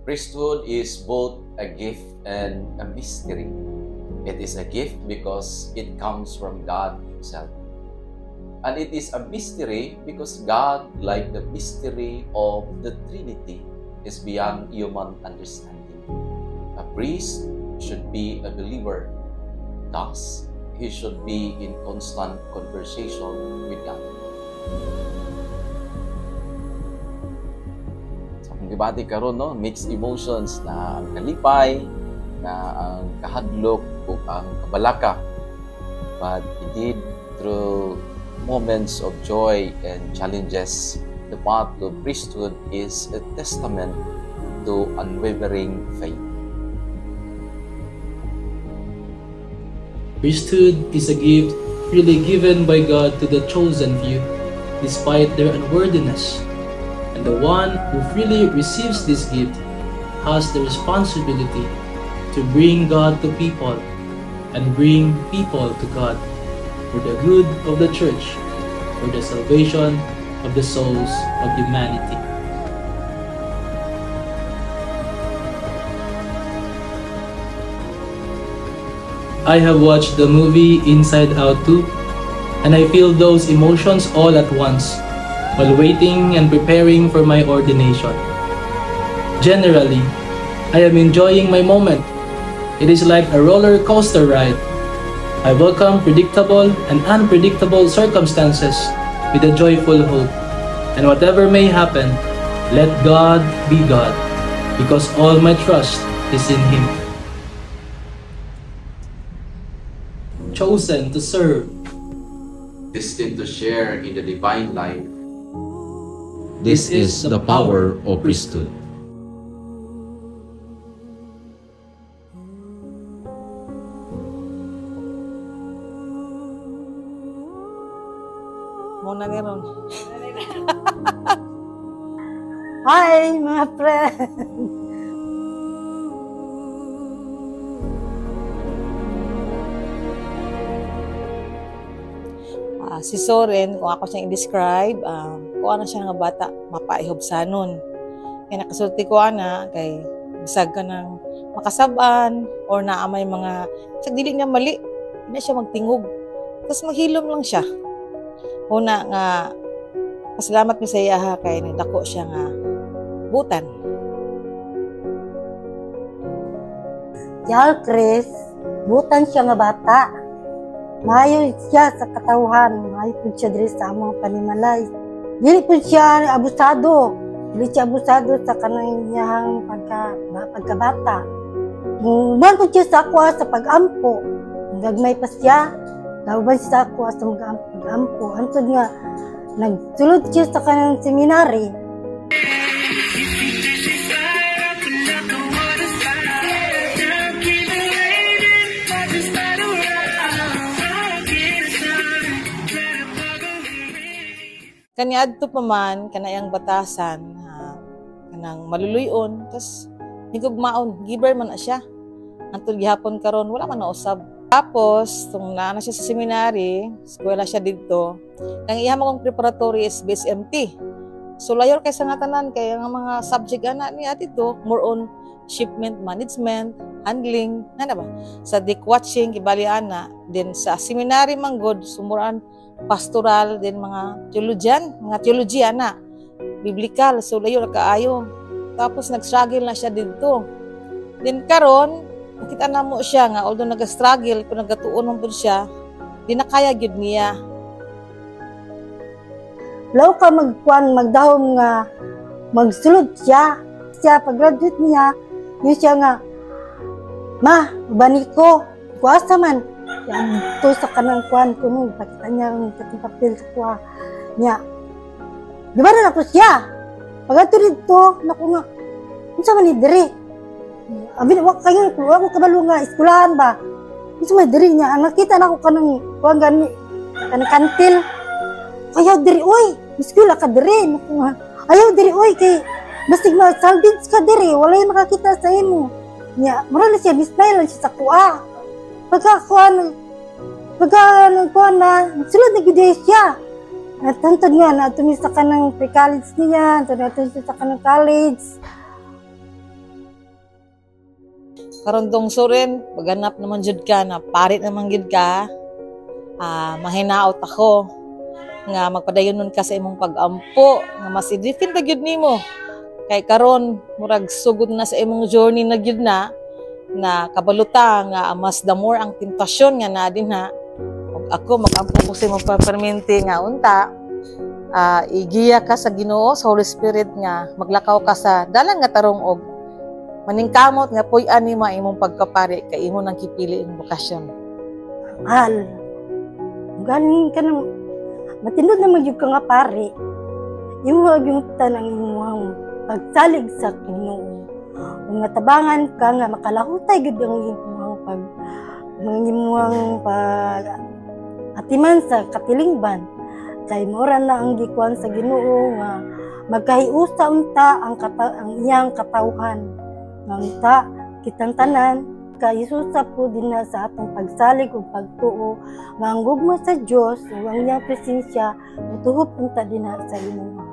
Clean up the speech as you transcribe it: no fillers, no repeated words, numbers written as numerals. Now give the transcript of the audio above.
Priesthood is both a gift and a mystery. It is a gift because it comes from God Himself. And it is a mystery because God, like the mystery of the Trinity, is beyond human understanding. A priest should be a believer. Thus, he should be in constant conversation with God. Dibati karon no, mixed emotions na ang kalipay, na ang kahadlok ug ang kabalaka. But indeed, through moments of joy and challenges, the path to priesthood is a testament to unwavering faith. Priesthood is a gift freely given by God to the chosen few, despite their unworthiness. And the one who freely receives this gift has the responsibility to bring God to people and bring people to God for the good of the church, for the salvation of the souls of humanity. I have watched the movie Inside Out 2, and I feel those emotions all at once while waiting and preparing for my ordination. Generally, I am enjoying my moment. It is like a roller coaster ride. I welcome predictable and unpredictable circumstances with a joyful hope. And whatever may happen, let God be God, because all my trust is in Him. Chosen to serve, Destined to share in the divine life. This is the power of priesthood. Muna ni Ron. Hi, mga friend! Si Soren, kung ako siyang i-describe, kung ano siya nga bata, mapaihobsanon. Kaya nakasulti ko kay bisag ka ng makasaban or naamay mga, sa dili niya mali, hindi siya magtingog. Tapos maghilom lang siya. Una nga, pasalamat mi sa iya kay nagdako siya nga butan. Yal Chris, butan siya nga bata. Mayo siya sa katawhan, mayo po siya diri sa among panimalay. Dili po siya abusado, sa kanang iyang pagkabata. Human po siya sa akwa sa pag-ampo. Gagmay pa siya, gawban siya sa akwa sa pag-ampo. Antod nga, nagsulod siya sa kanang seminary. Kaniadto pa man kanayang batasan kanang maluluyon tas higugmaon giver man na siya antud gihapon karon wala man nausab. Tapos tung naana siya sa seminary, eskwela siya didto, kang iya mong preparatory is BSMT. So layor kay sa nga tanan kay ang mga subject ana ni dito more on shipment management, handling, ba? Sa dick watching gibali ana, then sa seminary manggod sumuran pastoral din mga theologian na biblical, so layo na kaayo. Tapos nag-struggle na siya dito. Then karon nakita na mo siya nga although nag-struggle kung nagatuon mo siya, di na kaya gyud niya. Law ka magdahom nga magsulod siya pag-graduate niya, yun siya nga, ma, bani ko, kuasa man. Yan, to sa kanang kuan ko nung pakita niya ang katong papel sa kuha niya. Di ba na ako siya? Pag-ato dito, naku nga, unsa man ni diri? Abin, wak ko kabalo nga, eskulahan ba? Unsa man diri niya? Ang nakita na ako kanang kuan gani, kanang kantil. Ayaw diri, oy, eskula ka diri. Naku nga, ayaw diri, oy, kay basig ma-salvage ka diri, walay makakita sa imo. Niya, mura na siya, bismay lang siya sa kuha. Pagkakuan na, sulod na gudya siya. At hantod nga, natumisa ka ng pre-college niya, natumisa ka ng college. karon dong surin paghanap naman jud ka na parit naman gid ka, mahinaot ako nga magpadayonon ka sa imong pag-ampo nga masidifin ta gyud nimo. Kay karon murag sugod na sa imong journey na gyud na kabaluta nga mas the more ang tentasyon nga na din ha. Ug ako mag-ampo ko sa imong papermente nga unta igiya ka sa Ginoo, sa Holy Spirit nga maglakaw ka sa dalan nga tarong og maningkamot nga puy-an nimo imong pagkapari kay imo nang kipili ang bokasyon. Mahal. Galing ka nang matindot na magyug ka nga pare. Imo yung tanang imong pagsalig sa Ginoo. Kung natabangan ka nga makalahutay gud ang imong pag atiman sa katilingban. Kay mora na ang gikuan sa Ginoo nga magkahiusa unta ang iyang katawhan. Nga kitang tanan kaisusa po din na sa atong pagsalig ug pagtuo nga ang gugma sa Dios ug ang iyang presensya mutuhop unta din sa Ginoo.